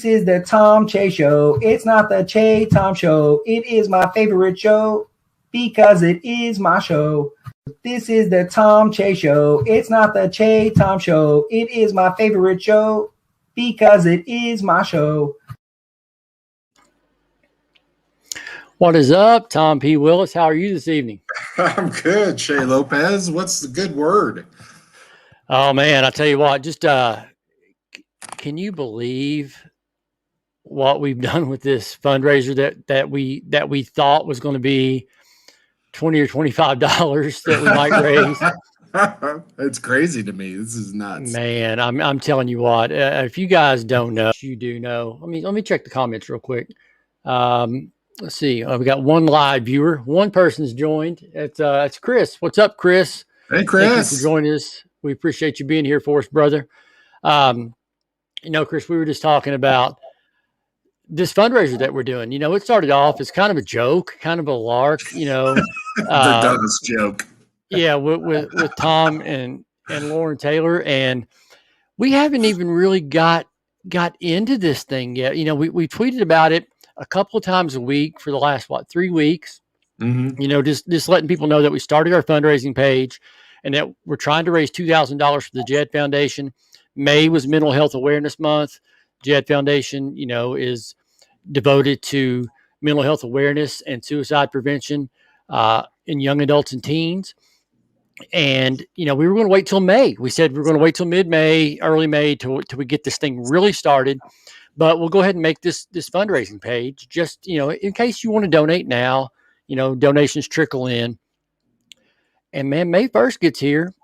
This is the Tom Che Show. It's not the Che Tom Show. It is my favorite show because it is my show. This is the Tom Che Show. It's not the Che Tom Show. It is my favorite show because it is my show. What is up, Tom P. Willis? How are you this evening? I'm good, Che Lopez. What's the good word? Oh man, I tell you what, just can you believe what we've done with this fundraiser that we thought was going to be $20 or $25 that we might raise? It's crazy to me. This is nuts. Man, I'm telling you what. If you guys don't know, you do know. Let me check the comments real quick. Let's see. We got one live viewer. One person's joined. It's Chris. What's up, Chris? Hey, Chris. Thank you for joining us. We appreciate you being here for us, brother. Chris, we were just talking about this fundraiser that we're doing. It started off as kind of a joke, kind of a lark, The dumbest joke. Yeah, with Tom and Lauren Taylor. And we haven't even really got into this thing yet. We tweeted about it a couple of times a week for the last, 3 weeks. Mm-hmm. Just letting people know that we started our fundraising page and that we're trying to raise $2,000 for the JED Foundation. May was Mental Health Awareness Month. JED Foundation, is devoted to mental health awareness and suicide prevention in young adults and teens. And, we were going to wait till May. We said we were going to wait till mid-May, early May till we get this thing really started. But we'll go ahead and make this fundraising page just, in case you want to donate now, donations trickle in. And man, May 1st gets here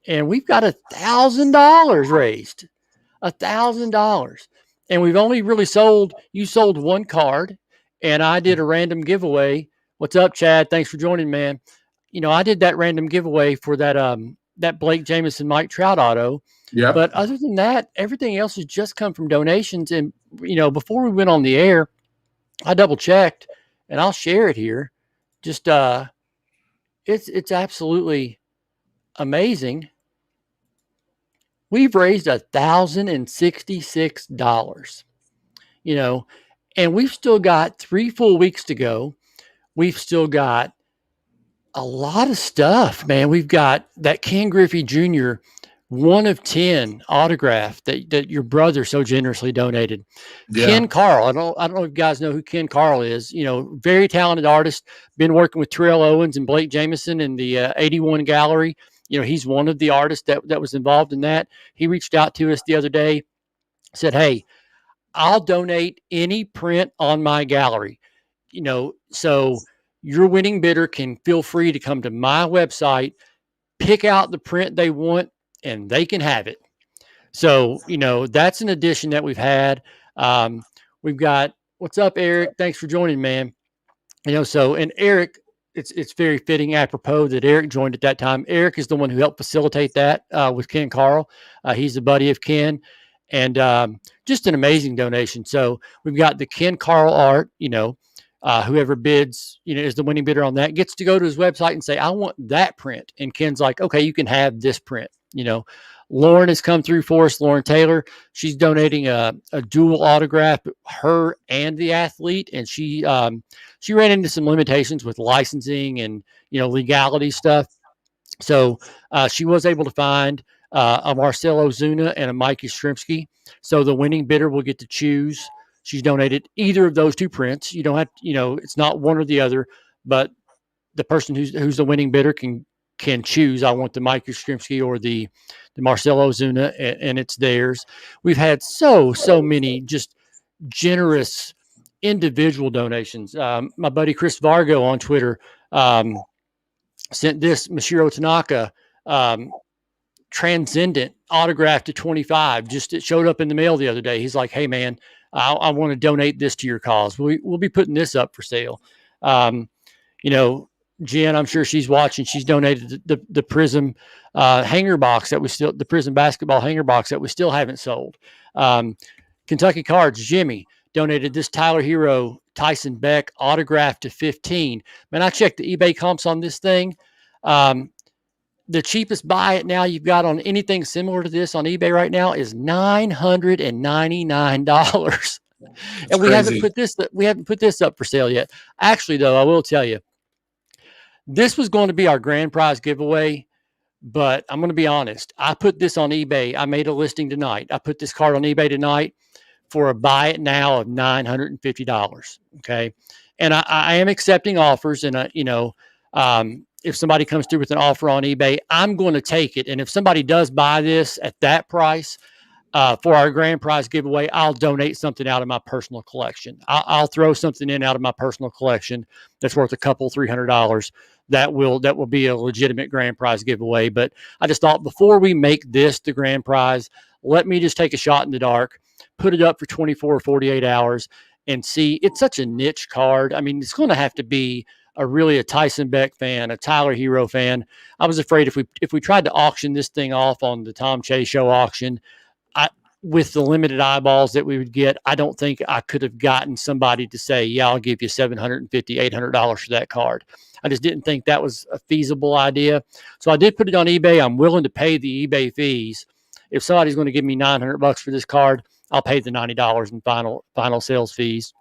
and we've got $1,000 raised, $1,000. And we've only really you sold one card and I did a random giveaway. What's up, Chad? Thanks for joining, man. I did that random giveaway for that Blake Jameson, Mike Trout auto. Yeah. But other than that, everything else has just come from donations. And, before we went on the air, I double checked and I'll share it here. Just, it's absolutely amazing. We've raised $1,066, and we've still got 3 full weeks to go. We've still got a lot of stuff, man. We've got that Ken Griffey Jr. 1 of 10 autograph that your brother so generously donated. Yeah. Ken Carl. I don't know if you guys know who Ken Carl is. Very talented artist. Been working with Terrell Owens and Blake Jameson in the 81 gallery. He's one of the artists that was involved in that. He reached out to us the other day, said, "Hey, I'll donate any print on my gallery. So your winning bidder can feel free to come to my website, pick out the print they want, and they can have it." So, that's an addition that we've had. We've got, what's up, Eric? Thanks for joining, man. And Eric, it's very fitting, apropos that Eric joined at that time. Eric is the one who helped facilitate that with Ken Carl. He's a buddy of Ken, and just an amazing donation. So we've got the Ken Carl art, whoever bids, is the winning bidder on that, gets to go to his website and say, "I want that print." And Ken's like, "Okay, you can have this print." Lauren has come through for us. Lauren Taylor, she's donating a dual autograph, her and the athlete. And she ran into some limitations with licensing and, legality stuff. So she was able to find a Marcelo Zuna and a Mike Yastrzemski. So the winning bidder will get to choose. She's donated either of those two prints. You don't have, it's not one or the other, but the person who's the winning bidder can choose. I want the Mike Yastrzemski or the Marcelo Zuna, and it's theirs. We've had so many just generous individual donations. My buddy Chris Vargo on Twitter sent this Mashiro Tanaka Transcendent autograph to 25. It showed up in the mail the other day. He's like, "Hey man, I want to donate this to your cause. We'll be putting this up for sale." Jen, I'm sure she's watching. She's donated the Prism hanger box the Prism basketball hanger box that we still haven't sold. Kentucky Cards, Jimmy donated this Tyler Hero Tyson Beck autograph to 15. Man, I checked the eBay comps on this thing. The cheapest buy it now you've got on anything similar to this on eBay right now is $999. And crazy. we haven't put this up for sale yet. Actually, though, I will tell you, this was going to be our grand prize giveaway. But I'm going to be honest. I put this on eBay. I made a listing tonight. I put this card on eBay tonight for a buy it now of $950. Okay. And I am accepting offers. And, if somebody comes through with an offer on eBay, I'm going to take it. And if somebody does buy this at that price, for our grand prize giveaway, I'll donate something out of my personal collection. I'll throw something in out of my personal collection that's worth a couple $300. That will be a legitimate grand prize giveaway. But I just thought before we make this the grand prize, let me just take a shot in the dark, put it up for 24 or 48 hours, and see. It's such a niche card. I mean, it's going to have to be a Tyson Beck fan, a Tyler Hero fan. I was afraid if we tried to auction this thing off on the Tom Chase Show auction, with the limited eyeballs that we would get, I don't think I could have gotten somebody to say, yeah, I'll give you $750, $800 for that card. I just didn't think that was a feasible idea. So I did put it on eBay. I'm willing to pay the eBay fees. If somebody's going to give me $900 for this card, I'll pay the $90 in final sales fees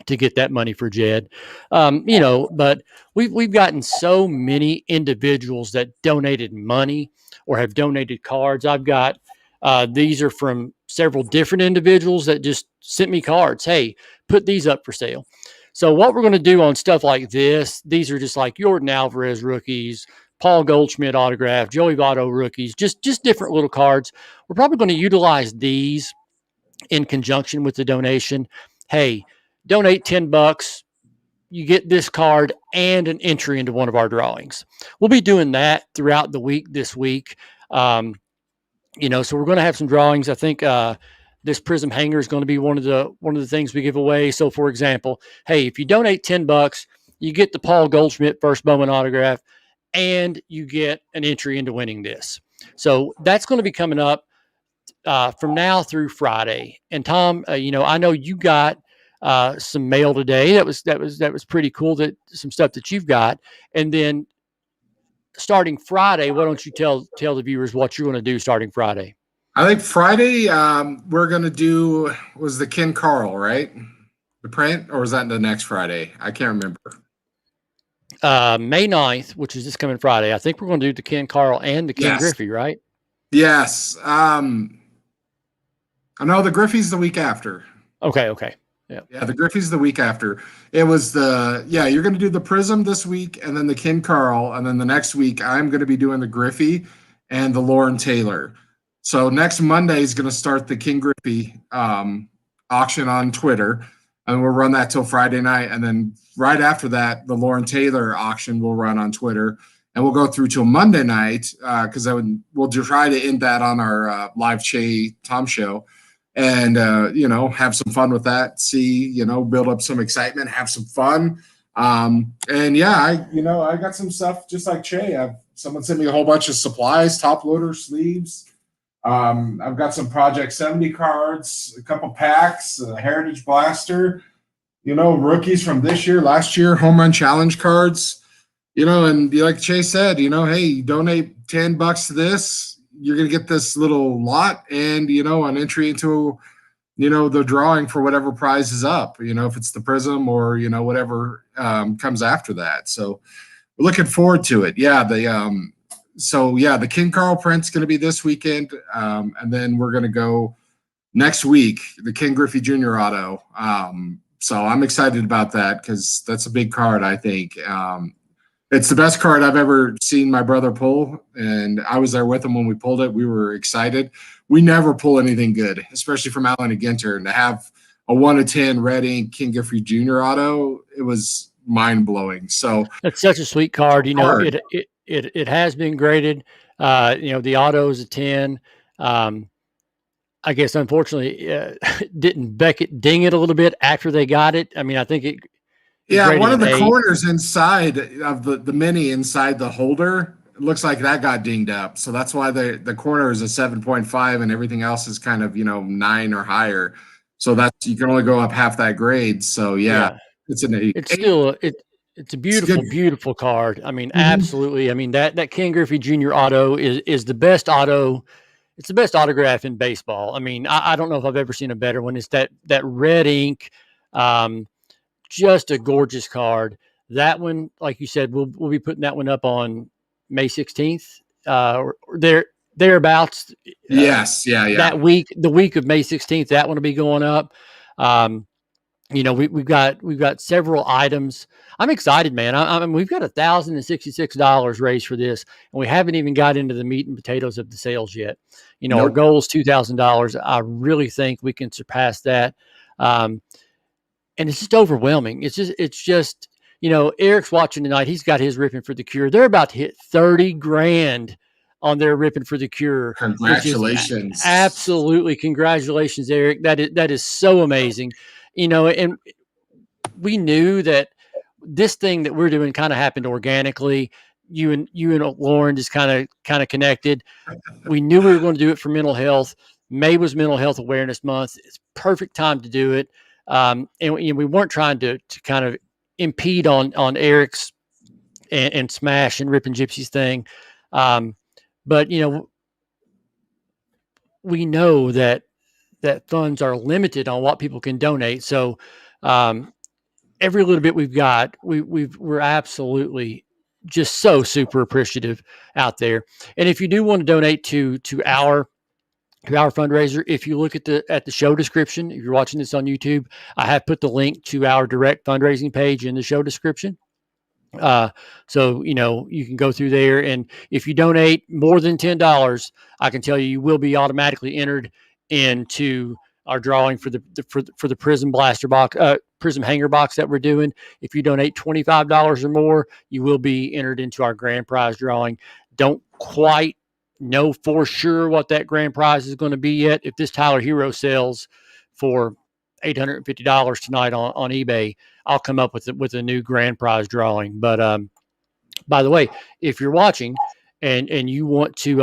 to get that money for Jed. But we've gotten so many individuals that donated money or have donated cards. I've got these are from several different individuals that just sent me cards. Hey, put these up for sale. So what we're going to do on stuff like this, these are just like Jordan Alvarez rookies, Paul Goldschmidt autograph, Joey Votto rookies, just different little cards. We're probably going to utilize these in conjunction with the donation. Hey, donate $10. You get this card and an entry into one of our drawings. We'll be doing that throughout the week this week. So we're going to have some drawings. I think this prism hanger is going to be one of the things we give away. So, for example, hey, if you donate $10, you get the Paul Goldschmidt first Bowman autograph, and you get an entry into winning this. So that's going to be coming up from now through Friday. And Tom, I know you got some mail today. That was pretty cool. That some stuff that you've got, and then starting Friday, why don't you tell the viewers what you're going to do starting Friday? I think Friday we're going to do, was the Ken Carl, right? The print, or was that the next Friday? I can't remember. May 9th, which is this coming Friday. I think we're going to do the Ken Carl and the Ken Griffey, right? Yes. I know the Griffey's the week after. Okay. Yeah, the Griffey's the week after. It was you're going to do the Prism this week and then the Ken Carl. And then the next week, I'm going to be doing the Griffey and the Lauren Taylor. So next Monday is going to start the King Griffey auction on Twitter. And we'll run that till Friday night. And then right after that, the Lauren Taylor auction will run on Twitter. And we'll go through till Monday night because we'll try to end that on our live Che Tom show. And, have some fun with that, build up some excitement, have some fun. I got some stuff just like Che. Someone sent me a whole bunch of supplies, top loader sleeves. I've got some Project 70 cards, a couple packs, a Heritage Blaster, rookies from this year, last year, Home Run Challenge cards, and like Che said, hey, donate $10 to this. You're going to get this little lot and, an entry into, the drawing for whatever prize is up, if it's the Prism or, whatever comes after that. So we're looking forward to it. Yeah. The King Carl print's going to be this weekend. And then we're going to go next week, the King Griffey Jr. auto. So I'm excited about that because that's a big card, I think. It's the best card I've ever seen my brother pull, and I was there with him when we pulled it. We were excited. We never pull anything good, especially from Alan Ginter, and to have a 1/10 red ink King Griffey Jr. auto, it was mind blowing. So it's such a sweet card. It has been graded. The auto is a 10. I guess unfortunately didn't Beckett ding it a little bit after they got it. I mean, I think it. Yeah, one of the corners inside of the mini inside the holder, it looks like that got dinged up. So that's why the corner is a 7.5 and everything else is kind of, 9 or higher. So you can only go up half that grade. So it's an 8. It's still it's a beautiful card. I mean, absolutely. I mean, that Ken Griffey Jr. auto is the best auto it's the best autograph in baseball. I mean, I don't know if I've ever seen a better one. It's that red ink, just a gorgeous card. That one, like you said, we'll be putting that one up on May 16th. Or thereabouts. Yes, yeah, yeah. That week, the week of May 16th, that one will be going up. We've got several items. I'm excited, man. I mean, we've got $1,066 raised for this, and we haven't even got into the meat and potatoes of the sales yet. Our Nope. goal is $2,000. I really think we can surpass that. And it's just overwhelming. It's just, Eric's watching tonight. He's got his ripping for the cure. They're about to hit 30 grand on their ripping for the cure. Congratulations. Absolutely. Congratulations, Eric. That is so amazing. And we knew that this thing that we're doing kind of happened organically. You and Lauren just kind of connected. We knew we were going to do it for mental health. May was Mental Health Awareness Month. It's perfect time to do it. And we weren't trying to kind of impede on Eric's and Smash and Ripping Gypsies thing. But we know that funds are limited on what people can donate. So every little bit we've got, we're absolutely just so super appreciative out there. And if you do want to donate to our fundraiser, if you look at the show description, if you're watching this on YouTube, I have put the link to our direct fundraising page in the show description. So you can go through there, and if you donate more than $10, I can tell you will be automatically entered into our drawing for the Prism blaster box, Prism hanger box that we're doing. If you donate $25 or more, you will be entered into our grand prize drawing. Don't quite know for sure what that grand prize is going to be yet. If this Tyler Hero sells for $850 tonight on eBay, I'll come up with a new grand prize drawing. But by the way, if you're watching and you want to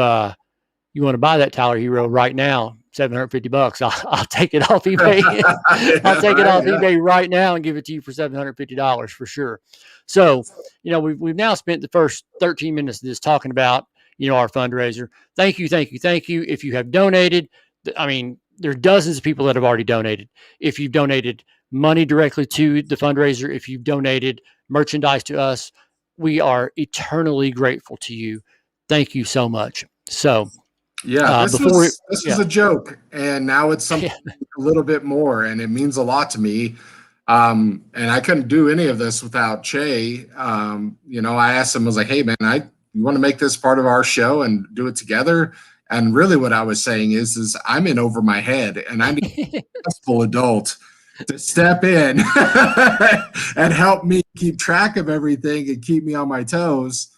buy that Tyler Hero right now, $750, I'll take it off eBay. I'll take it off eBay right now and give it to you for $750 for sure. So, we've now spent the first 13 minutes of this talking about, our fundraiser. Thank you. If you have donated, I mean, there are dozens of people that have already donated. If you've donated money directly to the fundraiser, if you've donated merchandise to us, we are eternally grateful to you. Thank you so much. So, yeah, this was a joke, and now it's something a little bit more, and it means a lot to me. And I couldn't do any of this without Che. I asked him, I was like, hey, man, you want to make this part of our show and do it together? And really what I was saying is I'm in over my head, and I need a successful adult to step in and help me keep track of everything and keep me on my toes.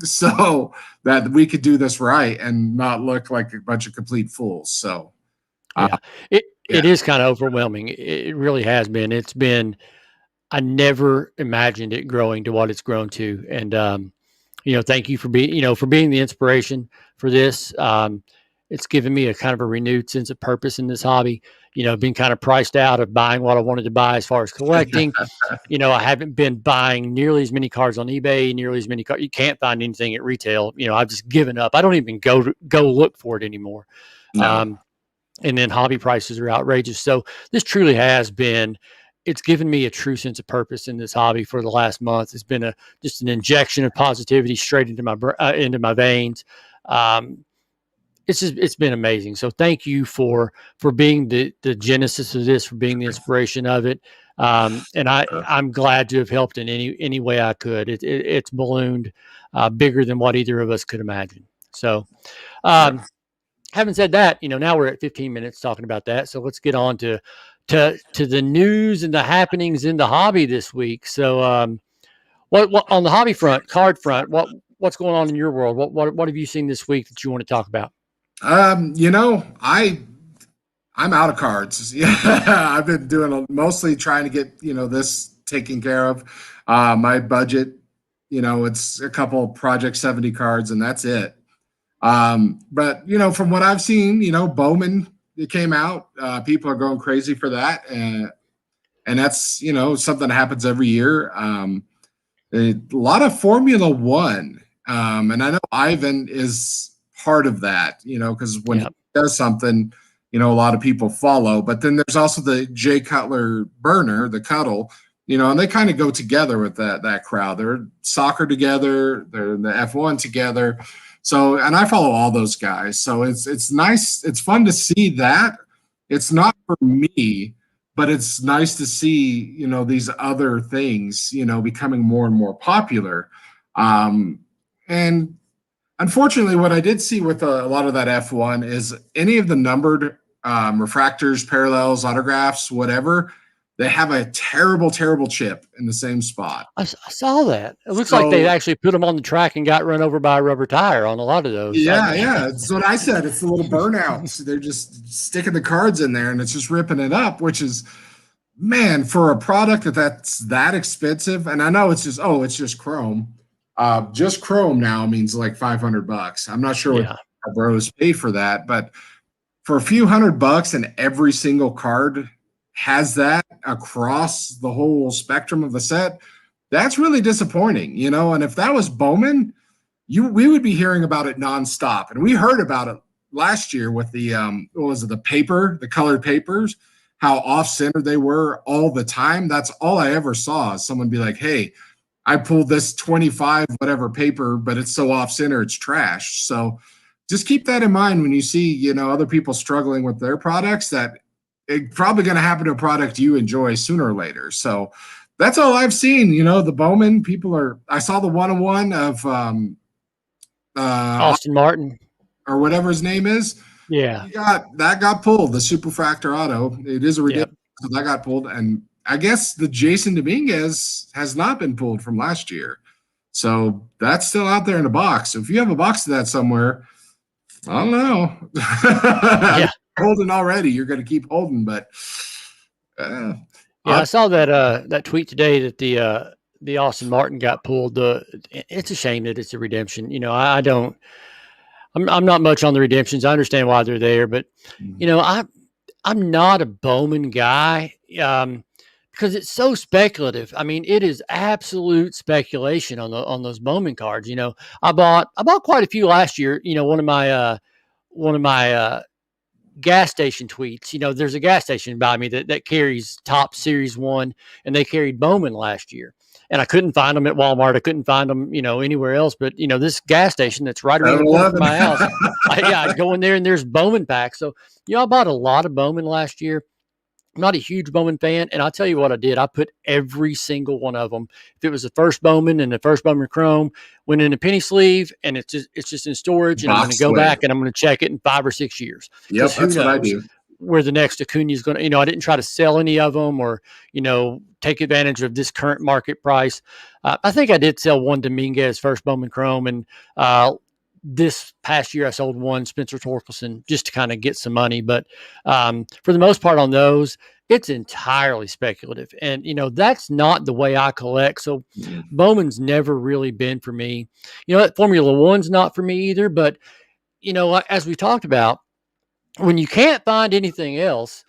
So that we could do this right and not look like a bunch of complete fools. So it is kind of overwhelming. It really has been. It's been, I never imagined it growing to what it's grown to. And, thank you for being the inspiration for this. It's given me a kind of a renewed sense of purpose in this hobby. Being kind of priced out of buying what I wanted to buy as far as collecting. I haven't been buying nearly as many cards on eBay, nearly as many cards. You can't find anything at retail. I've just given up. I don't even go look for it anymore. No. And then hobby prices are outrageous. So this truly has been, it's given me a true sense of purpose in this hobby for the last month. It's been just an injection of positivity straight into my veins. It's been amazing. So thank you for being the genesis of this, for being the inspiration of it. And I'm glad to have helped in any way I could. It's ballooned bigger than what either of us could imagine. So, having said that, now we're at 15 minutes talking about that. So let's get on to the news and the happenings in the hobby this week. So, what on the hobby front, card front, what's going on in your world? What have you seen this week that you want to talk about? I'm out of cards. Yeah, I've been doing mostly trying to get, this taken care of. My budget, it's a couple of Project 70 cards and that's it. But, from what I've seen, Bowman, it came out, people are going crazy for that. And that's, something that happens every year. A lot of Formula One. And I know Ivan is part of that, because when he Yep. does something, a lot of people follow. But then there's also the Jay Cutler burner, the Cuddle, and they kind of go together with that crowd. They're soccer together, they're in the F1 together. So, and I follow all those guys. So it's nice. It's fun to see that. It's not for me, but it's nice to see, these other things, becoming more and more popular. And unfortunately, what I did see with a lot of that F1 is any of the numbered refractors, parallels, autographs, whatever, they have a terrible, terrible chip in the same spot. I saw that. It looks like they actually put them on the track and got run over by a rubber tire on a lot of those. Yeah. That's what I said. It's the little burnouts. They're just sticking the cards in there and it's just ripping it up, which is, man, for a product that's that expensive. And I know it's just chrome. Just chrome now means like $500. I'm not sure what our bros pay for that, but for a few $100 and every single card has that across the whole spectrum of the set, that's really disappointing, And if that was Bowman, we would be hearing about it nonstop. And we heard about it last year with the the colored papers, how off-center they were all the time. That's all I ever saw. Someone be like, "Hey, I pulled this 25 whatever paper, but it's so off-center, it's trash." So just keep that in mind when you see, other people struggling with their products, that it's probably going to happen to a product you enjoy sooner or later. So that's all I've seen. The Bowman I saw the 101 of Austin Martin or whatever his name is. Yeah. That got pulled. The Superfractor Auto. It is a ridiculous. Yep. That got pulled. And I guess the Jason Dominguez has not been pulled from last year. So that's still out there in a box. So if you have a box of that somewhere, I don't know. Yeah. Holding already. You're going to keep holding, but I saw that tweet today that the Austin Martin got pulled. It's a shame that it's a redemption. I'm not much on the redemptions. I understand why they're there, but I'm not a Bowman guy because it's so speculative. I mean, it is absolute speculation on those Bowman cards. I bought quite a few last year. One of my gas station tweets. There's a gas station by me that carries top Series 1, and they carried Bowman last year. And I couldn't find them at Walmart. I couldn't find them, anywhere else. But, this gas station that's right around the corner from my house, I go in there and there's Bowman packs. So, I bought a lot of Bowman last year. I'm not a huge Bowman fan. And I'll tell you what I did. I put every single one of them. If it was the first Bowman and the first Bowman Chrome, went in a penny sleeve and it's just in storage. And I'm going to go back and I'm going to check it in 5 or 6 years. Yep, that's what I do. Where the next Acuna is going to, I didn't try to sell any of them or, take advantage of this current market price. I think I did sell one Dominguez first Bowman Chrome. And this past year I sold one Spencer Torkelson just to kind of get some money. But for the most part on those, it's entirely speculative. And, that's not the way I collect. So Bowman's never really been for me. That Formula One's not for me either. But, as we talked about, when you can't find anything else,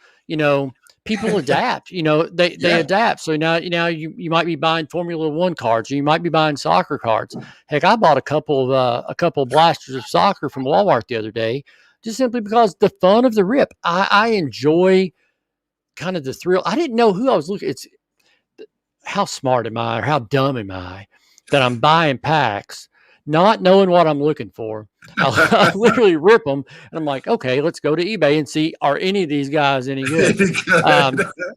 people adapt, they adapt. So now, you might be buying Formula One cards, or you might be buying soccer cards. Heck, I bought a couple of blasters of soccer from Walmart the other day, just simply because the fun of the rip. I enjoy kind of the thrill. I didn't know who I was looking. It's how smart am I, or how dumb am I that I'm buying packs, not knowing what I'm looking for. I literally rip them, and I'm like, okay, let's go to eBay and see, are any of these guys any good?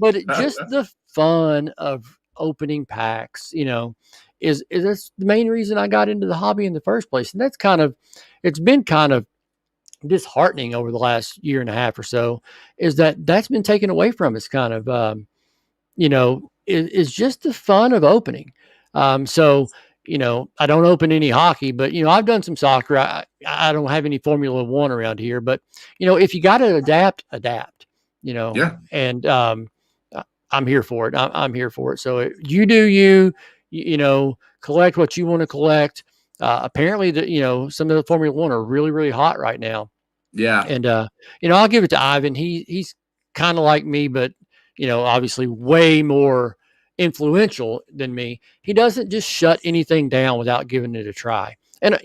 But just the fun of opening packs, is that's the main reason I got into the hobby in the first place. And it's been kind of disheartening over the last year and a half or so, is that's been taken away from us kind of, is just the fun of opening. So, I don't open any hockey, but, I've done some soccer. I don't have any Formula One around here, but, if you got to adapt, and I'm here for it. I'm here for it. So you do, collect what you want to collect. Apparently some of the Formula One are really, really hot right now. Yeah. And, I'll give it to Ivan. He's kind of like me, but, obviously way more influential than me. He doesn't just shut anything down without giving it a try. And,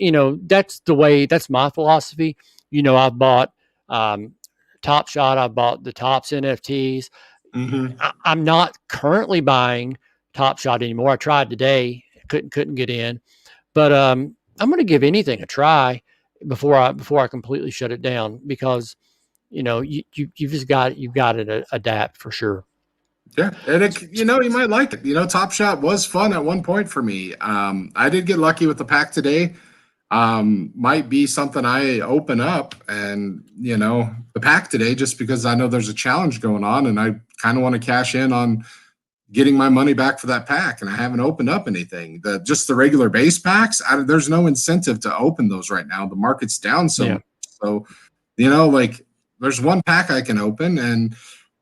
that's my philosophy. I've bought Top Shot. I've bought the Tops NFTs. Mm-hmm. I'm not currently buying Top Shot anymore. I tried today, couldn't get in, but I'm going to give anything a try before I completely shut it down, because you've got to adapt for sure. Yeah, and you might like it. Top Shot was fun at one point for me. I did get lucky with the pack today. Might be something I open up and the pack today, just because I know there's a challenge going on and I kind of want to cash in on getting my money back for that pack, and I haven't opened up anything. Just the regular base packs, there's no incentive to open those right now. The market's down so much. So, like there's one pack I can open, and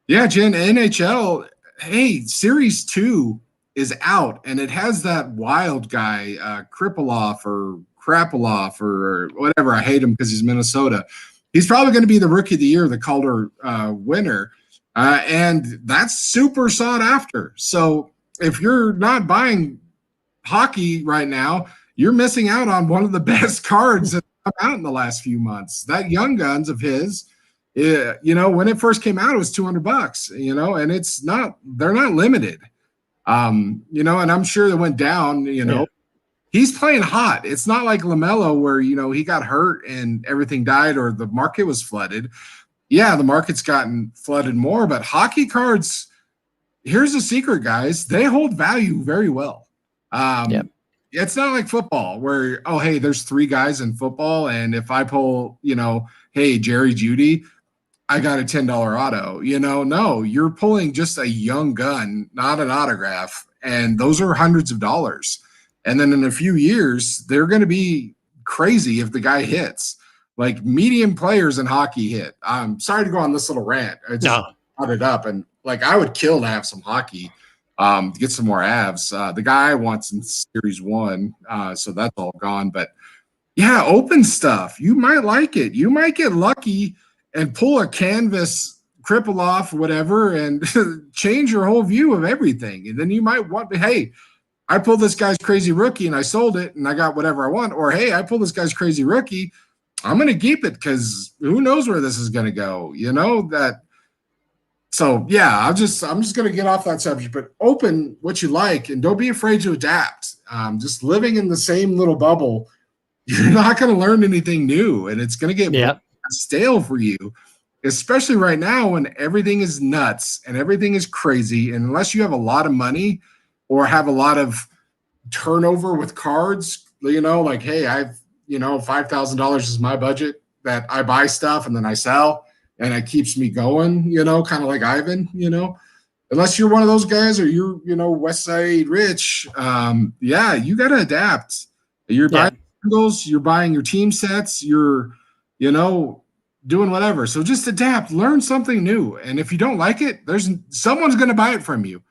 yeah, Jen, NHL, hey, Series 2 is out, and it has that wild guy, Kripalov or Krapalov or whatever. I hate him because he's Minnesota. He's probably going to be the Rookie of the Year, the Calder winner. And that's super sought after. So if you're not buying hockey right now, you're missing out on one of the best cards that come out in the last few months. That Young Guns of his, when it first came out, it was $200, and they're not limited. And I'm sure it went down, He's playing hot. It's not like LaMelo where, he got hurt and everything died or the market was flooded. Yeah, the market's gotten flooded more, but hockey cards, here's the secret, guys. They hold value very well. It's not like football where, hey, there's 3 guys in football, and if I pull, hey, Jerry Jeudy, I got a $10 auto. No, you're pulling just a young gun, not an autograph, and those are hundreds of dollars. And then in a few years, they're going to be crazy if the guy hits. Like medium players in hockey hit. I'm sorry to go on this little rant. I just brought it up, and I would kill to have some hockey, to get some more abs. The guy wants in Series 1, so that's all gone. But yeah, open stuff. You might like it. You might get lucky and pull a canvas Kripalov or whatever and change your whole view of everything. And then you might want to, hey, I pulled this guy's crazy rookie and I sold it and I got whatever I want. Or, hey, I pulled this guy's crazy rookie. I'm going to keep it because who knows where this is going to go, that. So yeah, I'm just going to get off that subject, but open what you like and don't be afraid to adapt. Just living in the same little bubble, you're not going to learn anything new, and it's going to get stale for you, especially right now when everything is nuts and everything is crazy. And unless you have a lot of money or have a lot of turnover with cards, hey, I've $5,000 is my budget that I buy stuff and then I sell, and it keeps me going, kind of like Ivan, unless you're one of those guys or you're, West Side Rich. You got to adapt. You're buying singles, you're buying your team sets, you're, doing whatever. So just adapt, learn something new. And if you don't like it, someone's going to buy it from you.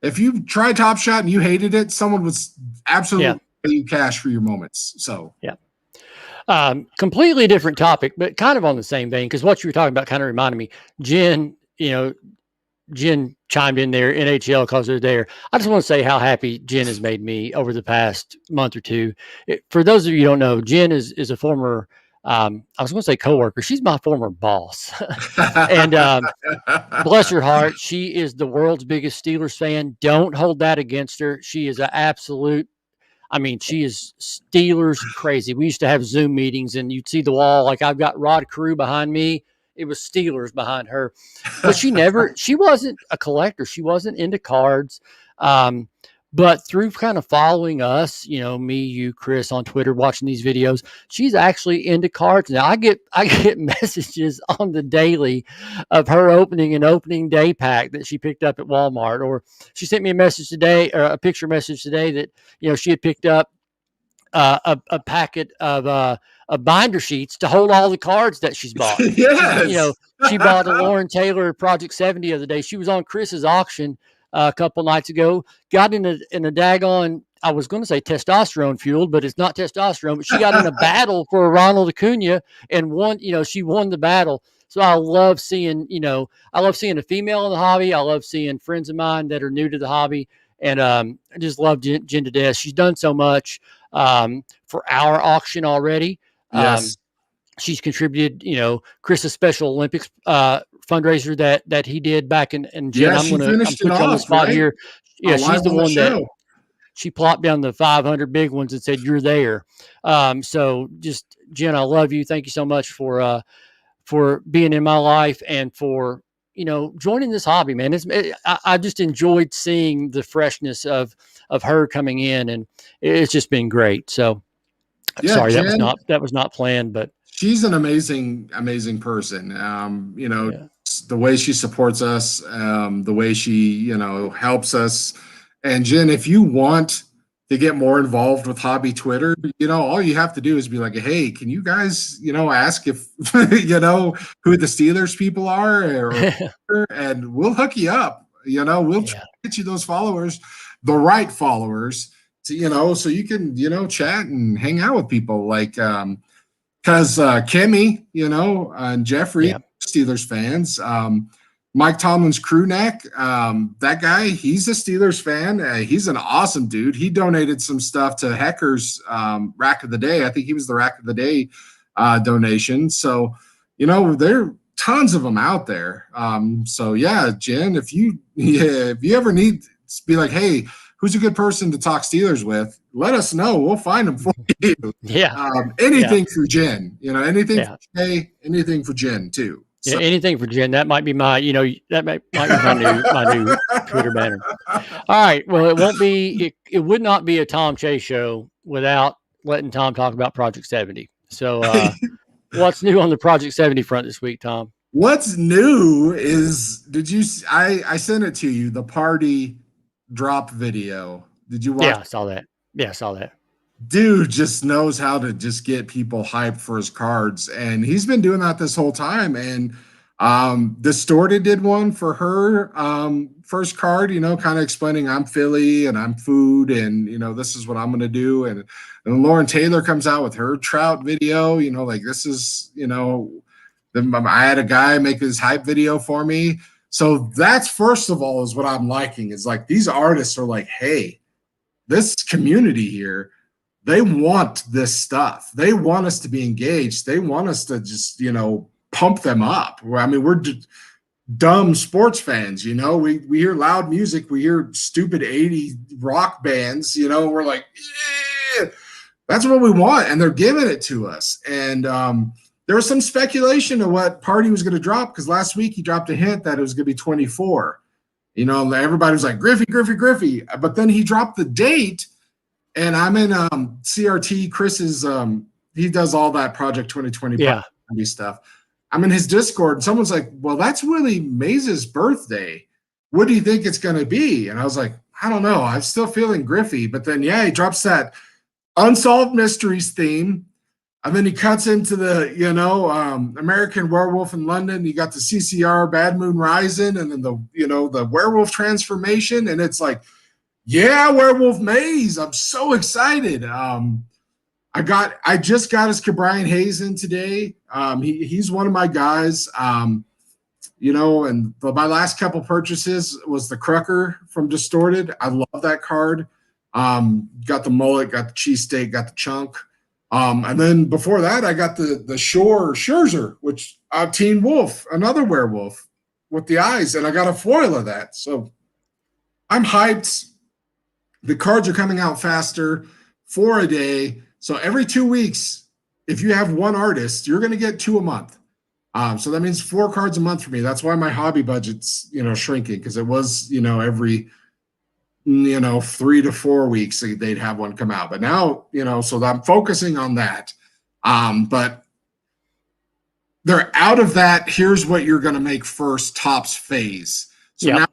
If you try Top Shot and you hated it, someone would absolutely pay you cash for your moments. So, completely different topic, but kind of on the same vein, because what you were talking about kind of reminded me. Jen chimed in there, NHL, because they're there. I just want to say how happy Jen has made me over the past month or two. For those of you who don't know, Jen is a former, I was going to say coworker. She's my former boss. And bless her heart, she is the world's biggest Steelers fan. Don't hold that against her. She is an absolute, she is Steelers crazy. We used to have Zoom meetings and you'd see the wall. Like I've got Rod Carew behind me. It was Steelers behind her, but she wasn't a collector. She wasn't into cards. But through kind of following us, me, you, Chris on Twitter, watching these videos, she's actually into cards now. I get messages on the daily of her opening an opening day pack that she picked up at Walmart, or she sent me a message today, or a picture message today that she had picked up a packet of binder sheets to hold all the cards that she's bought. Yes. She bought a Lauren Taylor Project 70 the other day. She was on Chris's auction a couple nights ago, got in a daggone, I was going to say testosterone fueled, but it's not testosterone, but she got in a battle for Ronald Acuna and won, she won the battle. So I love seeing, a female in the hobby. I love seeing friends of mine that are new to the hobby And I just love Jen to death. She's done so much for our auction already. Yes. She's contributed, Chris's Special Olympics fundraiser that he did back in Jen. Yeah, I'm she finished it put you on the off, spot right? here. Yeah, she's Live the on the one that show. she plopped down the 500 big ones and said, "You're there." So just Jen, I love you. Thank you so much for being in my life and for joining this hobby, man. I just enjoyed seeing the freshness of her coming in, and it's just been great. So Yeah, sorry, Jen, that was not planned, but she's an amazing person. yeah. The way she supports us, the way she, helps us. And Jen, if you want to get more involved with hobby Twitter, all you have to do is be like, hey, can you guys, ask if, who the Steelers people are, and we'll hook you up. We'll try to get you those followers, the right followers, to, so you can, chat and hang out with people like, because Kimmy, and Jeffrey, Steelers fans. Mike Tomlin's crew neck, that guy, he's a Steelers fan. He's an awesome dude. He donated some stuff to Hecker's Rack of the Day. I think he was the Rack of the Day donation. So, there are tons of them out there. So yeah, Jen, if you ever need to be like, hey, who's a good person to talk Steelers with? Let us know. We'll find them for you. Yeah. Anything for Jen, anything for Jay, anything for Jen too. So. Yeah, anything for Jen. That might be my, that might be my new Twitter banner. All right. Well, it would not be a Tom Chase show without letting Tom talk about Project 70. So what's new on the Project 70 front this week, Tom? What's new is, I sent it to you, the party drop video. Did you watch? Yeah, I saw that. Yeah, I saw that. Dude just knows how to just get people hyped for his cards, and he's been doing that this whole time. And Distorted did one for her first card, kind of explaining I'm Philly and I'm food, and this is what I'm gonna do. And Lauren Taylor comes out with her Trout video, like this is, I had a guy make his hype video for me. So that's, first of all, is what I'm liking, is like these artists are like, hey, this community here, they want this stuff. They want us to be engaged. They want us to just, pump them up. I mean, we're dumb sports fans, we hear loud music. We hear stupid 80s rock bands, we're like, yeah, that's what we want. And they're giving it to us. And there was some speculation of what party was going to drop, because last week he dropped a hint that it was going to be 24. Everybody was like, Griffey. But then he dropped the date. And I'm in CRT, Chris's, he does all that Project 2020 stuff. I'm in his Discord, and someone's like, well, that's Willie Mays' birthday. What do you think it's going to be? And I was like, I don't know. I'm still feeling Griffey. But then, he drops that Unsolved Mysteries theme. And then he cuts into the, American Werewolf in London. You got the CCR Bad Moon Rising, and then the werewolf transformation. And it's like, yeah, Werewolf Maze. I'm so excited. I just got his Cabrian Hayes in today. He's one of my guys. And my last couple purchases was the Crucker from Distorted. I love that card. Got the mullet, got the cheesesteak, got the chunk. And then before that, I got the Shore Scherzer, which Teen Wolf, another werewolf with the eyes, and I got a foil of that. So I'm hyped. The cards are coming out faster, 4 a day. So every 2 weeks, if you have one artist, you're going to get 2 a month. So that means 4 cards a month for me. That's why my hobby budget's, shrinking, because it was, every, 3 to 4 weeks they'd have one come out. But now, so I'm focusing on that. But they're out of that. Here's what you're going to make first, Topps phase. So now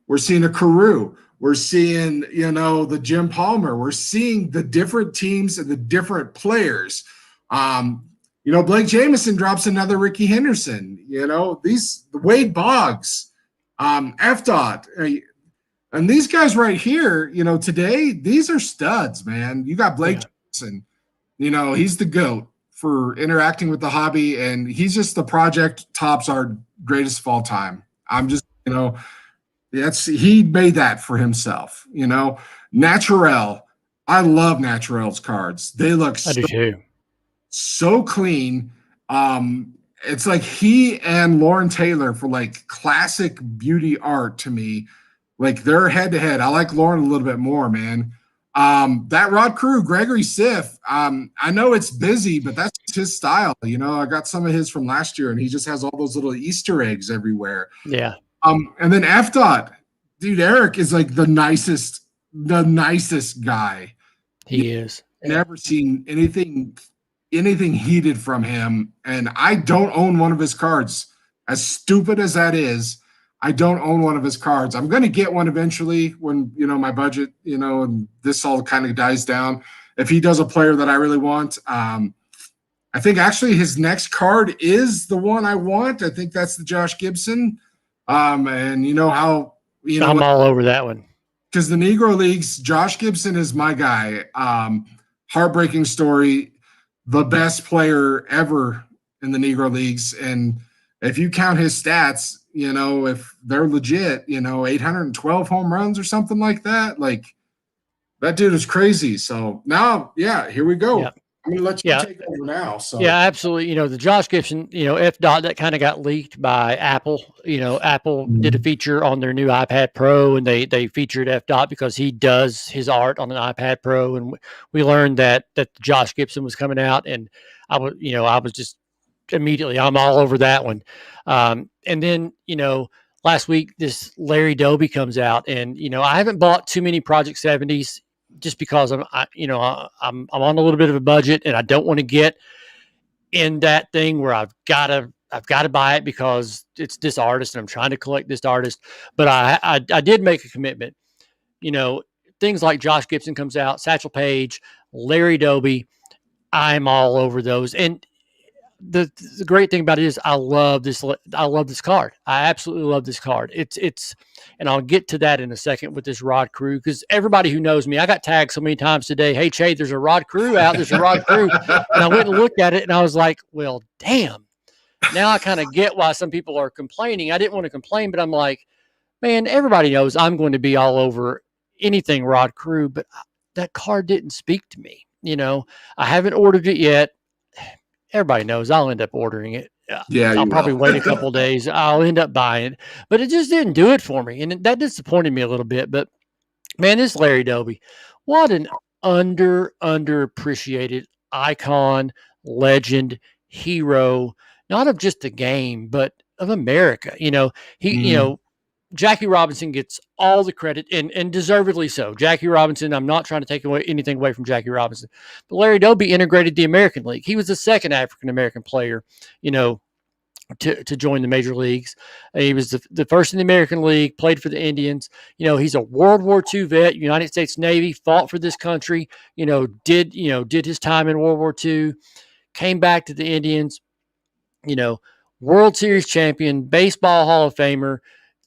we're seeing a Carew. We're seeing, the Jim Palmer. We're seeing the different teams and the different players. Blake Jameson drops another Ricky Henderson. The Wade Boggs, F-Dot. And these guys right here, today, these are studs, man. You got Blake Jameson. He's the GOAT for interacting with the hobby, and he's just the Project Topps Art greatest of all time. I'm just, he made that for himself, Naturel. I love Naturel's cards. They look I do too. so clean. It's like he and Lauren Taylor for like classic beauty art to me. Like they're head to head. I like Lauren a little bit more, man. That Rod Crew, Gregory Siff. I know it's busy, but that's his style. I got some of his from last year, and he just has all those little Easter eggs everywhere. Yeah. And then F Dot, dude, Eric is like the nicest guy. He is. Never seen anything heated from him, and I don't own one of his cards. As stupid as that is, I don't own one of his cards. I'm going to get one eventually when my budget, and this all kind of dies down. If he does a player that I really want, I think actually his next card is the one I want. I think that's the Josh Gibson. And I'm all over that one. Because the Negro Leagues, Josh Gibson is my guy. Heartbreaking story, the best player ever in the Negro Leagues. And if you count his stats, if they're legit, 812 home runs or something like that, like that dude is crazy. So now, here we go. Yeah. I'm going to let you take over now. So yeah, absolutely. The Josh Gibson, F dot that kind of got leaked by Apple. Apple did a feature on their new iPad Pro, and they featured F dot because he does his art on an iPad Pro, and we learned that Josh Gibson was coming out, and I was just immediately I'm all over that one. And then last week this Larry Doby comes out, and I haven't bought too many Project 70s. Just because I'm on a little bit of a budget, and I don't want to get in that thing where I've got to buy it because it's this artist and I'm trying to collect this artist. But I did make a commitment. Things like Josh Gibson comes out, Satchel Paige, Larry Doby, I'm all over those. And the great thing about it is I love this card. I absolutely love this card. It's and I'll get to that in a second with this Rod Crew, because everybody who knows me, I got tagged so many times today. Hey, Che, there's a Rod Crew out. There's a Rod Crew. And I went and looked at it and I was like, well, damn. Now I kind of get why some people are complaining. I didn't want to complain, but I'm like, man, everybody knows I'm going to be all over anything Rod Crew, but that card didn't speak to me. I haven't ordered it yet. Everybody knows I'll end up ordering it. Yeah, I'll probably wait a couple days. I'll end up buying it, but it just didn't do it for me. And that disappointed me a little bit, but man, this Larry Doby, what an underappreciated icon, legend, hero, not of just the game, but of America. Jackie Robinson gets all the credit, and deservedly so. Jackie Robinson, I'm not trying to take anything away from Jackie Robinson, but Larry Doby integrated the American League. He was the second African-American player, to join the major leagues. He was the first in the American League, played for the Indians. He's a World War II vet, United States Navy, fought for this country, did his time in World War II, came back to the Indians, World Series champion, baseball Hall of Famer.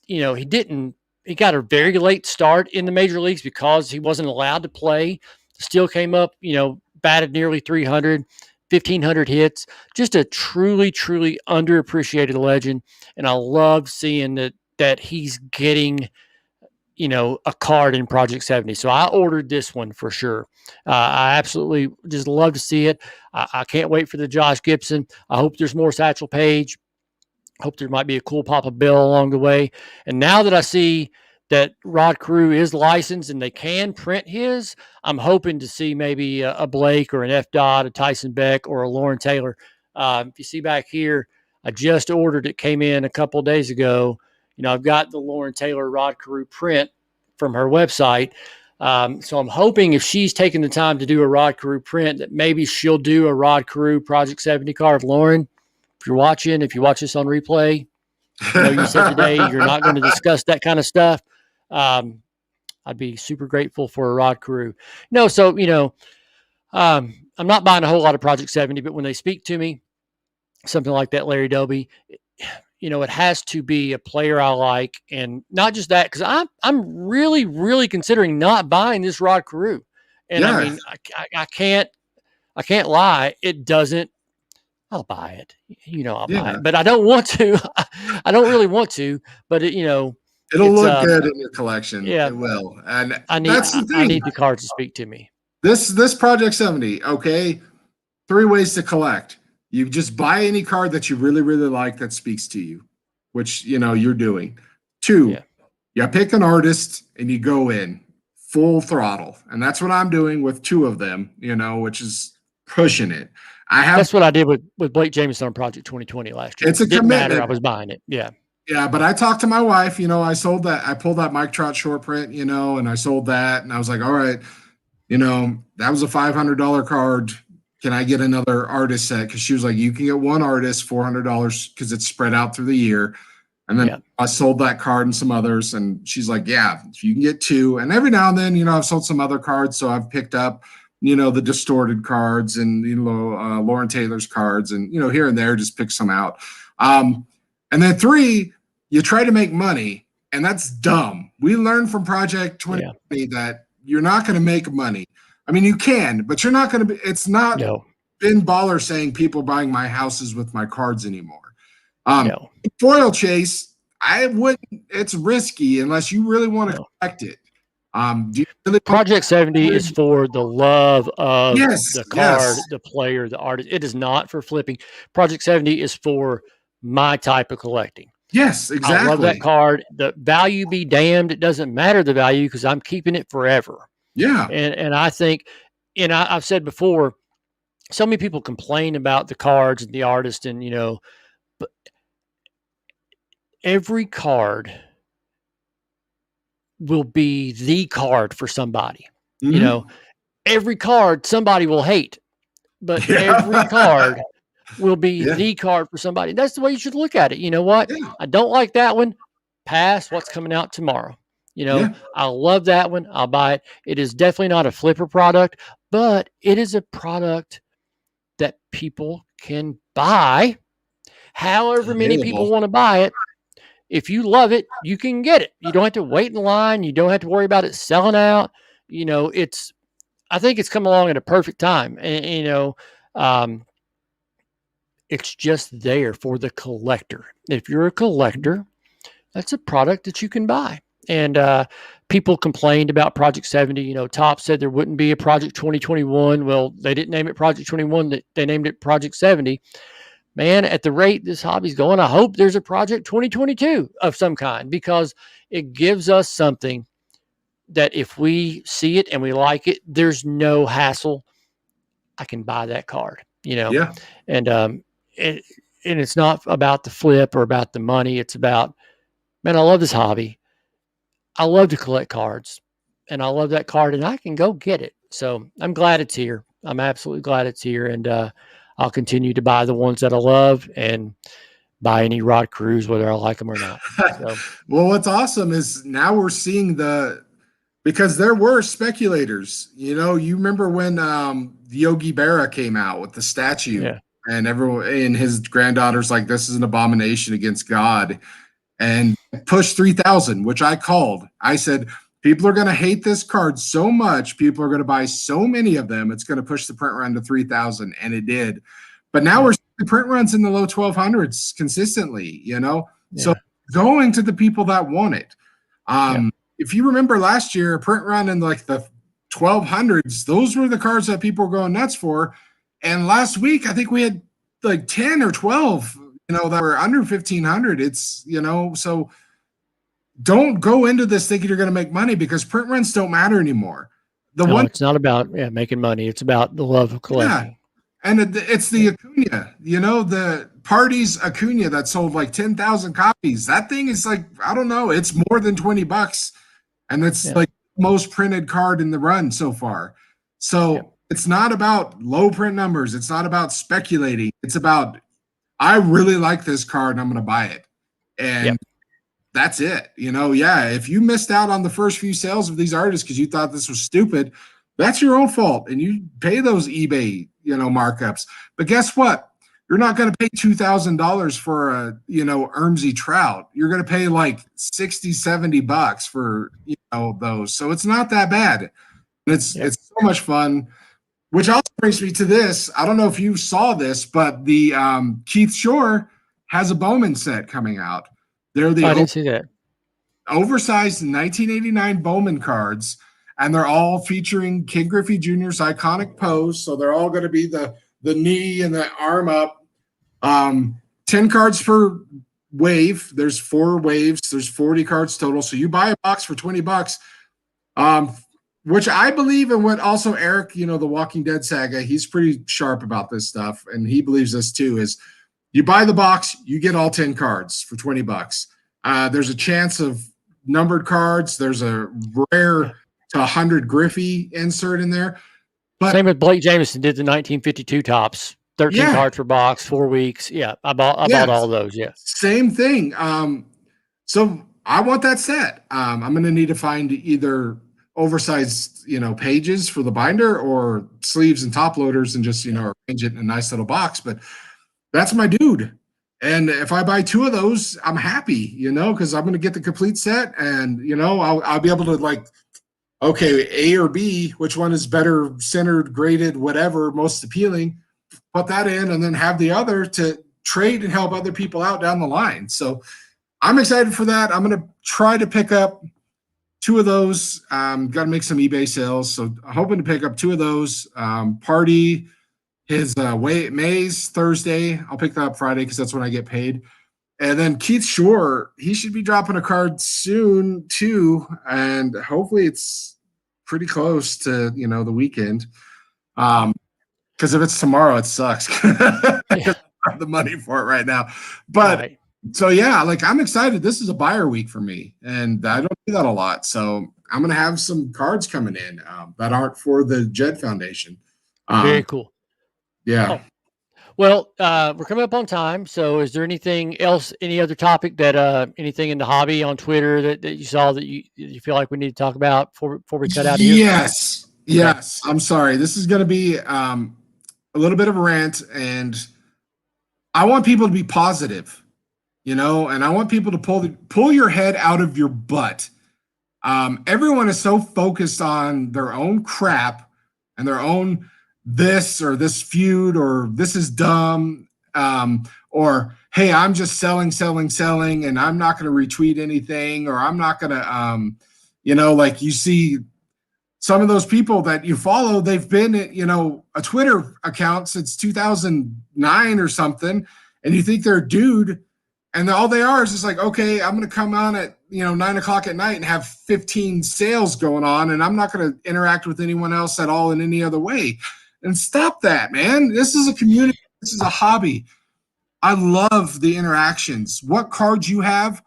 He got a very late start in the major leagues because he wasn't allowed to play. Still came up, batted nearly 300, 1,500 hits. Just a truly, truly underappreciated legend. And I love seeing that he's getting, a card in Project 70. So I ordered this one for sure. I absolutely just love to see it. I can't wait for the Josh Gibson. I hope there's more Satchel Paige. Hope there might be a cool Papa Bill along the way. And now that I see that Rod Crew is licensed and they can print his, I'm hoping to see maybe a Blake or an F. Dodd, a Tyson Beck, or a Lauren Taylor. If you see back here, I just ordered it, came in a couple of days ago. I've got the Lauren Taylor Rod Crew print from her website. So I'm hoping if she's taking the time to do a Rod Crew print, that maybe she'll do a Rod Crew Project 70 card. Lauren, if you watch this on replay, you said today you're not going to discuss that kind of stuff. I'd be super grateful for a Rod Crew. I'm not buying a whole lot of Project 70, but when they speak to me, something like that Larry Doby, it has to be a player I like, and not just that, because I'm really, really considering not buying this Rod Crew. And yeah. I mean, I can't lie. It doesn't. I'll buy it. I'll buy it, but I don't want to. I don't really want to, but It'll look good in your collection. Yeah, It will. And I that's the thing. need the cards to speak to me. This Project 70, okay? 3 ways to collect. You just buy any card that you really, really like that speaks to you, which, you're doing. 2, you pick an artist and you go in full throttle. And that's what I'm doing with 2 of them, which is pushing it. That's what I did with Blake Jameson on Project 2020 last year. It's a Didn't commitment. matter. I was buying it. Yeah. Yeah, but I talked to my wife, I pulled that Mike Trout short print, and I sold that. And I was like, all right, that was a $500 card. Can I get another artist set? Because she was like, you can get one artist, $400 because it's spread out through the year. And then I sold that card and some others. And she's like, yeah, you can get 2. And every now and then, I've sold some other cards. So I've picked up, the distorted cards and, Lauren Taylor's cards and, here and there, just pick some out. And then 3, you try to make money, and that's dumb. We learned from Project 2020 that you're not going to make money. I mean, you can, but you're not going to be. It's not Ben Baller saying people are buying my houses with my cards anymore. Foil chase, I wouldn't. It's risky unless you really want to collect it. Project 70 is for the love of the card, the player, the artist. It is not for flipping. Project 70 is for my type of collecting. Yes, exactly. I love that card. The value be damned. It doesn't matter the value because I'm keeping it forever. Yeah. And I think, I've said before, so many people complain about the cards and the artist and, but every card will be the card for somebody. Mm-hmm. Every card somebody will hate, but every card will be the card for somebody. That's the way you should look at it. You know what? I don't like that one. Pass. What's coming out tomorrow? I love that one. I'll buy it. It is definitely not a flipper product, but it is a product that people can buy however many people want to buy it. If you love it, you can get it. You don't have to wait in line. You don't have to worry about it selling out. I think it's come along at a perfect time. And, it's just there for the collector. If you're a collector, that's a product that you can buy. And people complained about Project 70. Top said there wouldn't be a Project 2021. Well, they didn't name it Project 21. They named it Project 70. Man, at the rate this hobby's going, I hope there's a Project 2022 of some kind because it gives us something that if we see it and we like it, there's no hassle. I can buy that card, And it's not about the flip or about the money. It's about, man, I love this hobby. I love to collect cards and I love that card and I can go get it. So I'm glad it's here. I'm absolutely glad it's here. And I'll continue to buy the ones that I love and buy any Rod Crews, whether I like them or not. So. Well, what's awesome is now we're seeing because there were speculators, you remember when Yogi Berra came out with the statue and everyone and his granddaughter's like, this is an abomination against God and pushed 3,000, which I called. I said, people are going to hate this card so much. People are going to buy so many of them. It's going to push the print run to 3,000. And it did. But now we're seeing the print runs in the low 1,200s consistently, So going to the people that want it. If you remember last year, a print run in like the 1,200s, those were the cards that people were going nuts for. And last week, I think we had like 10 or 12, that were under 1,500. It's, so don't go into this thinking you're going to make money because print runs don't matter anymore. It's not about making money. It's about the love of collecting. Yeah. And it's the Acuna, the Parties Acuna that sold like 10,000 copies. That thing is like, I don't know, it's more than $20. And it's like most printed card in the run so far. So it's not about low print numbers. It's not about speculating. It's about, I really like this card and I'm going to buy it. And that's it. If you missed out on the first few sales of these artists because you thought this was stupid, that's your own fault. And you pay those eBay, markups. But guess what? You're not going to pay $2,000 for a, Ermsey Trout. You're going to pay like $60-$70 for, those. So it's not that bad. And it's so much fun, which also brings me to this. I don't know if you saw this, but the Keith Shore has a Bowman set coming out. I didn't see that. oversized 1989 Bowman cards, and they're all featuring Ken Griffey Jr.'s iconic pose. So they're all going to be the knee and the arm up. 10 cards per wave. There's 4 waves. There's 40 cards total. So you buy a box for $20, which I believe in. What also Eric, the Walking Dead saga, he's pretty sharp about this stuff, and he believes this too, is you buy the box, you get all 10 cards for $20. There's a chance of numbered cards. There's a rare to 100 Griffey insert in there. But same with Blake Jameson did the 1952 tops. 13 cards per box, 4 weeks. Yeah, I bought all those. Yeah, same thing. So I want that set. I'm going to need to find either oversized, pages for the binder or sleeves and top loaders and just, arrange it in a nice little box. But that's my dude. And if I buy 2 of those, I'm happy, because I'm going to get the complete set, and, I'll be able to okay, A or B, which one is better centered, graded, whatever, most appealing, put that in, and then have the other to trade and help other people out down the line. So I'm excited for that. I'm going to try to pick up 2 of those. Got to make some eBay sales. So I'm hoping to pick up 2 of those. Party, his May's Thursday. I'll pick that up Friday because that's when I get paid. And then Keith Shore, he should be dropping a card soon too. And hopefully it's pretty close to, the weekend. Because if it's tomorrow, it sucks. I don't have the money for it right now. But so, yeah, I'm excited. This is a buyer week for me, and I don't do that a lot. So I'm going to have some cards coming in that aren't for the Jed Foundation. Very cool. Yeah. Oh. Well, we're coming up on time. So is there anything else, any other topic that anything in the hobby on Twitter that you saw that you feel like we need to talk about before we cut out here? Yes. Yes. I'm sorry. This is going to be a little bit of a rant, and I want people to be positive, and I want people to pull your head out of your butt. Everyone is so focused on their own crap and their own this or this feud or this is dumb, or hey, I'm just selling, and I'm not going to retweet anything, or I'm not going to, you see some of those people that you follow, they've been at, a Twitter account since 2009 or something, and you think they're a dude, and all they are is just okay, I'm going to come on at 9:00 at night and have 15 sales going on, and I'm not going to interact with anyone else at all in any other way. And stop that, man. This is a community. This is a hobby. I love the interactions. What cards you have,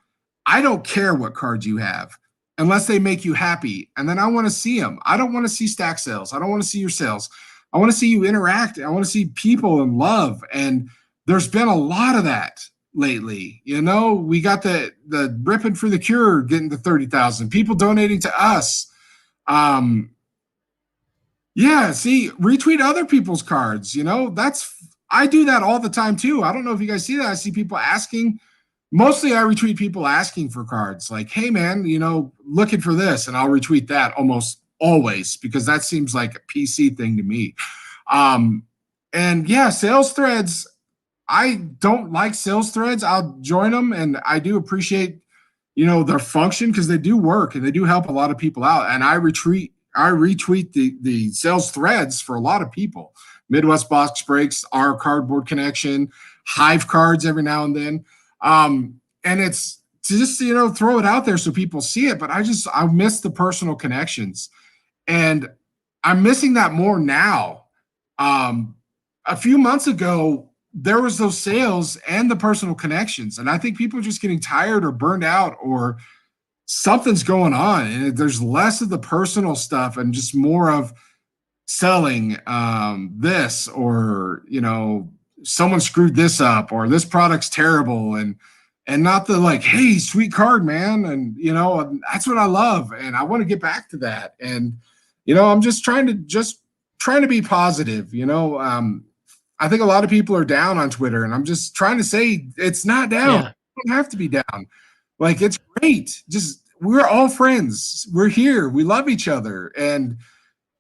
I don't care what cards you have, unless they make you happy. And then I want to see them. I don't want to see stack sales. I don't want to see your sales. I want to see you interact. I want to see people and love. And there's been a lot of that lately. We got the Ripping for the Cure getting to 30,000. People donating to us. Yeah, see, retweet other people's cards. I do that all the time too. I don't know if you guys see that. I see people asking. Mostly I retweet people asking for cards. Hey man, looking for this, and I'll retweet that almost always because that seems like a PC thing to me. And yeah, sales threads. I don't like sales threads. I'll join them, and I do appreciate, their function because they do work and they do help a lot of people out. And I retweet the sales threads for a lot of people. Midwest Box Breaks, our Cardboard Connection, Hive cards every now and then. And it's to just, throw it out there so people see it. But I miss the personal connections, and I'm missing that more now. A few months ago, there was those sales and the personal connections. And I think people are just getting tired or burned out, or something's going on, and there's less of the personal stuff and just more of selling this, or someone screwed this up, or this product's terrible, and not the hey, sweet card, man, and that's what I love, and I want to get back to that. And I'm just trying to be positive. I think a lot of people are down on Twitter, and I'm just trying to say it's not down. Yeah. You don't have to be down. It's great. Just, we're all friends. We're here. We love each other. And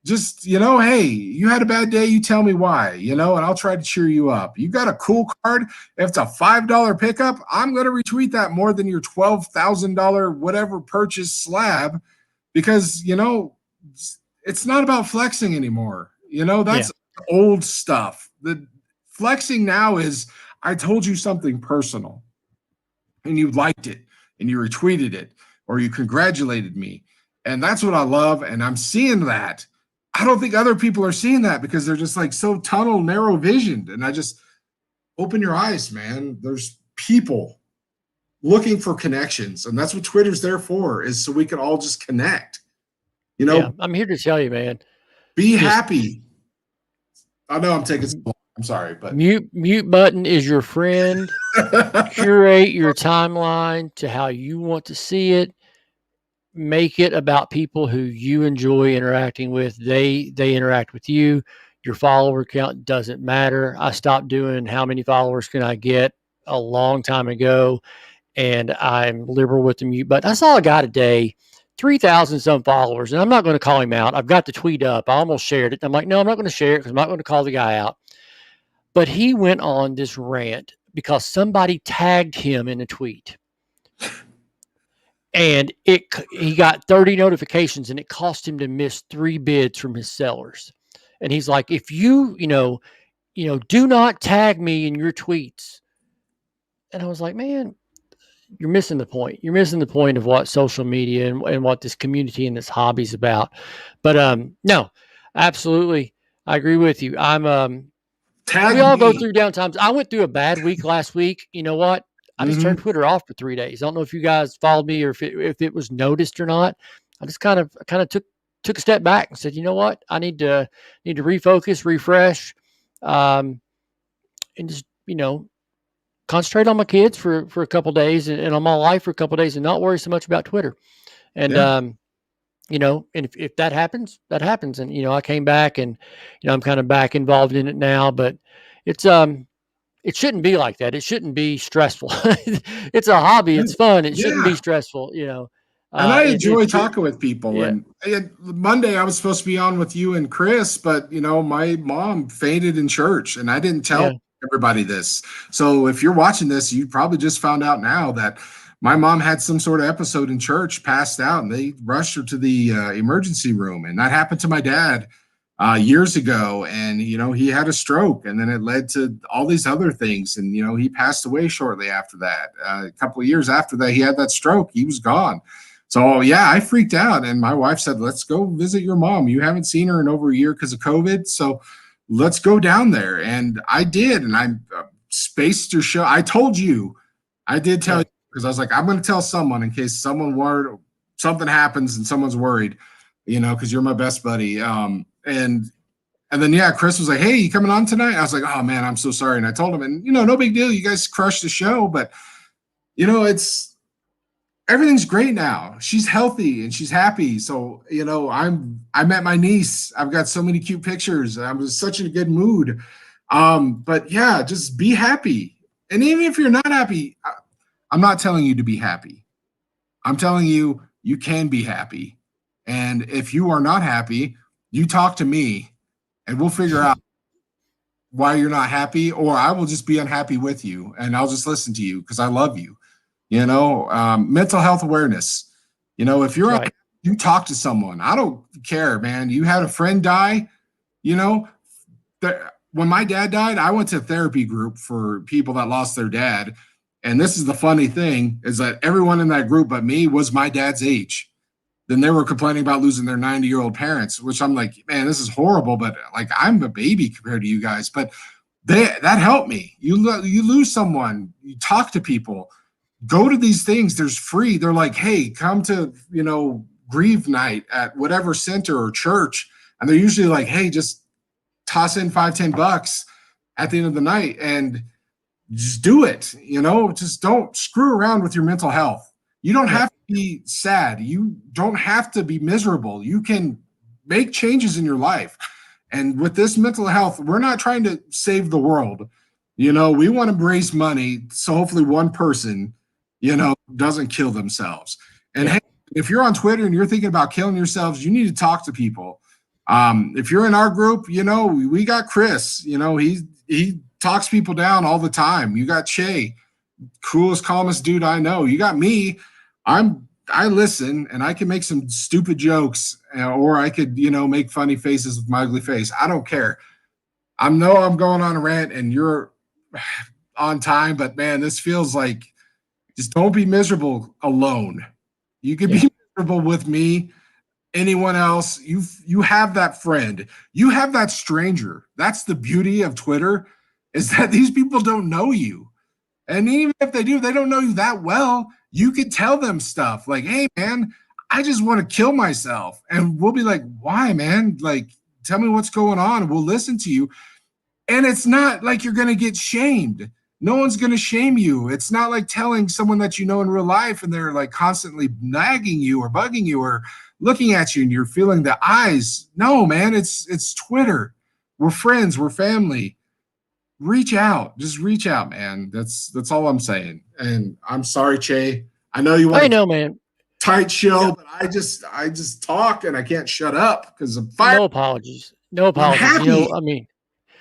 just, hey, you had a bad day, you tell me why, and I'll try to cheer you up. You got a cool card. If it's a $5 pickup, I'm going to retweet that more than your $12,000 whatever purchase slab, because, it's not about flexing anymore. That's old stuff. The flexing now is, I told you something personal and you liked it and you retweeted it or you congratulated me. And that's what I love. And I'm seeing that. I don't think other people are seeing that because they're just like so tunnel narrow visioned. And I just open your eyes, man. There's people looking for connections. And that's what Twitter's there for, is so we can all just connect. I'm here to tell you, man. Be happy. I know I'm taking so long. I'm sorry, but mute button is your friend. Curate your timeline to how you want to see it. Make it about people who you enjoy interacting with. They interact with you. Your follower count doesn't matter. I stopped doing how many followers can I get a long time ago, and I'm liberal with the mute button. I saw a guy today, 3,000 some followers, and I'm not going to call him out. I've got the tweet up. I almost shared it. I'm like, no, I'm not going to share it because I'm not going to call the guy out. But he went on this rant because somebody tagged him in a tweet. And he got 30 notifications, and it cost him to miss 3 bids from his sellers. And he's like, if you do not tag me in your tweets. And I was like, man, you're missing the point. You're missing the point of what social media and what this community and this hobby is about. But no, absolutely, I agree with you. We all go through downtimes. I went through a bad week last week. You know what? I just turned Twitter off for 3 days. I don't know if you guys followed me or if it was noticed or not. I just kind of took a step back and said, you know what? I need to refocus, refresh, and just concentrate on my kids for a couple of days and on my life for a couple of days, and not worry so much about Twitter. And and if that happens, that happens. And I came back, and I'm kind of back involved in it now. But it's it shouldn't be like that. It shouldn't be stressful. It's a hobby. It's fun. It shouldn't be stressful. And I enjoy talking with people. Yeah. And Monday I was supposed to be on with you and Chris, but my mom fainted in church, and I didn't tell everybody this. So if you're watching this, you probably just found out now that my mom had some sort of episode in church, passed out, and they rushed her to the emergency room. And that happened to my dad years ago. And, he had a stroke, and then it led to all these other things. And, he passed away shortly after that. A couple of years after that, he had that stroke. He was gone. So, I freaked out. And my wife said, let's go visit your mom. You haven't seen her in over a year because of COVID. So let's go down there. And I did. And I spaced your show. I told you, I did tell you, because I was like, I'm going to tell someone in case something happens and someone's worried, because you're my best buddy. And then, Chris was like, hey, you coming on tonight? I was like, oh man, I'm so sorry. And I told him, and no big deal. You guys crushed the show, but everything's great now. She's healthy and she's happy. So, I met my niece. I've got so many cute pictures. I was such in a good mood. But just be happy. And even if you're not happy, I'm not telling you to be happy. I'm telling you, you can be happy. And if you are not happy, you talk to me and we'll figure out why you're not happy, or I will just be unhappy with you and I'll just listen to you because I love you. Mental health awareness. If you're right, you talk to someone. I don't care, man. You had a friend die, when my dad died, I went to a therapy group for people that lost their dad. And this is the funny thing, is that everyone in that group but me was my dad's age. Then they were complaining about losing their 90-year-old parents, which I'm like, man, this is horrible. But like, I'm a baby compared to you guys. But that helped me. You lose someone, you talk to people, go to these things. There's free. They're like, hey, come to, grieve night at whatever center or church. And they're usually like, hey, just toss in $5-10 at the end of the night and just do it. Just don't screw around with your mental health. You don't have to be sad. You don't have to be miserable. You can make changes in your life. And with this mental health, we're not trying to save the world. We want to raise money so hopefully one person, doesn't kill themselves. And hey, if you're on Twitter and you're thinking about killing yourselves, you need to talk to people. If you're in our group, we got Chris. He talks people down all the time. You got Che, coolest, calmest dude I know. You got me. I listen, and I can make some stupid jokes, or I could, make funny faces with my ugly face. I don't care. I know I'm going on a rant, and you're on time, but man, this feels like just don't be miserable alone. You could be miserable with me, anyone else. You have that friend. You have that stranger. That's the beauty of Twitter, is that these people don't know you. And even if they do, they don't know you that well. You could tell them stuff like, hey, man, I just want to kill myself. And we'll be like, why, man? Like, tell me what's going on. We'll listen to you. And it's not like you're going to get shamed. No one's going to shame you. It's not like telling someone that you know in real life and they're like constantly nagging you or bugging you or looking at you and you're feeling the eyes. No, man, it's Twitter. We're friends. We're family. Reach out. Just reach out, man. That's all I'm saying. And I'm sorry, Che. I know you want man. Tight show, but I just talk and I can't shut up because I'm fired. No apologies. No apologies.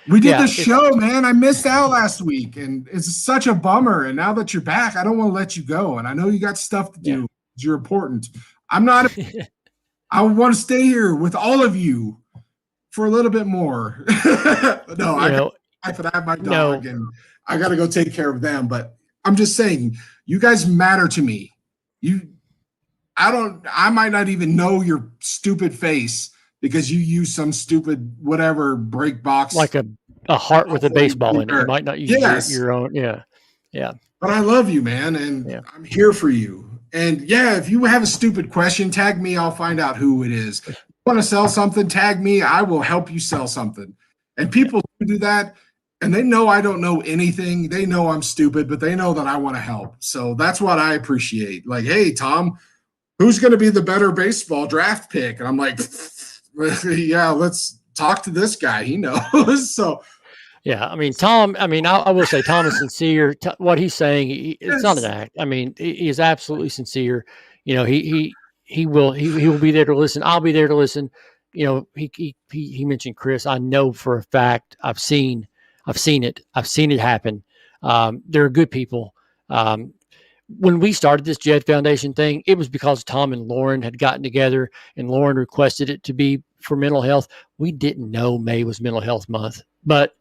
We did the show, man. I missed out last week, and it's such a bummer. And now that you're back, I don't want to let you go. And I know you got stuff to do. You're important. I'm not. I want to stay here with all of you for a little bit more. No, I have my dog, and I got to go take care of them. But I'm just saying, you guys matter to me. I might not even know your stupid face because you use some stupid whatever break box, like a heart with a baseball in it. You might not use your own. Yeah. But I love you, man, and I'm here for you. And if you have a stupid question, tag me. I'll find out who it is. If you want to sell something, tag me. I will help you sell something. And people do that, and they know I don't know anything. They know I'm stupid, but they know that I want to help. So that's what I appreciate. Like, hey, Tom, who's going to be the better baseball draft pick? And I'm like, yeah, let's talk to this guy. He knows. So, Tom, I will say Tom is sincere. What he's saying, it's not an act. He is absolutely sincere. He will be there to listen. I'll be there to listen. He mentioned Chris. I know for a fact. I've seen it. I've seen it happen. They're good people. When we started this Jed Foundation thing, it was because Tom and Lauren had gotten together and Lauren requested it to be for mental health. We didn't know May was Mental Health Month, but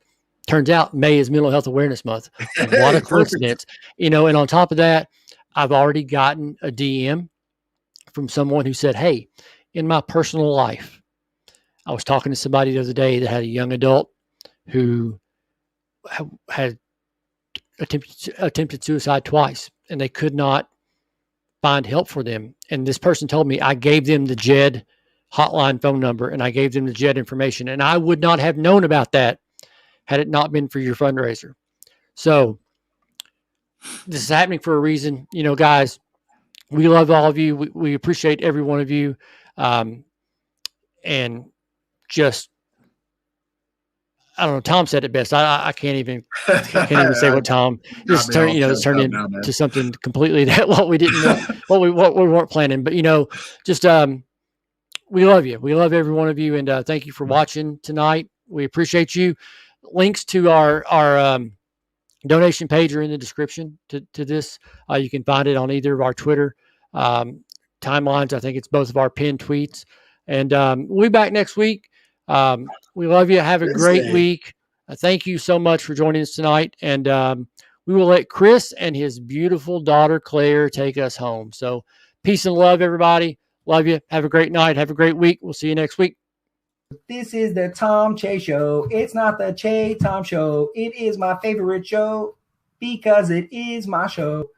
turns out May is Mental Health Awareness Month. What a coincidence. And on top of that, I've already gotten a DM from someone who said, hey, in my personal life, I was talking to somebody the other day that had a young adult who had attempted suicide twice, and they could not find help for them. And this person told me, I gave them the JED hotline phone number and I gave them the JED information. And I would not have known about that had it not been for your fundraiser. So this is happening for a reason. Guys, we love all of you. We appreciate every one of you. And just, I don't know. Tom said it best. I can't even say what Tom just turned into something completely that what we didn't what we weren't planning. But just we love you. We love every one of you, and thank you for watching tonight. We appreciate you. Links to our donation page are in the description to this. You can find it on either of our Twitter timelines. I think it's both of our pinned tweets. And we'll be back next week. We love you. Have a great week. Thank you so much for joining us tonight. And we will let Chris and his beautiful daughter, Claire, take us home. So peace and love, everybody. Love you. Have a great night. Have a great week. We'll see you next week. This is the Tom Che Show. It's not the Che Tom Show. It is my favorite show because it is my show.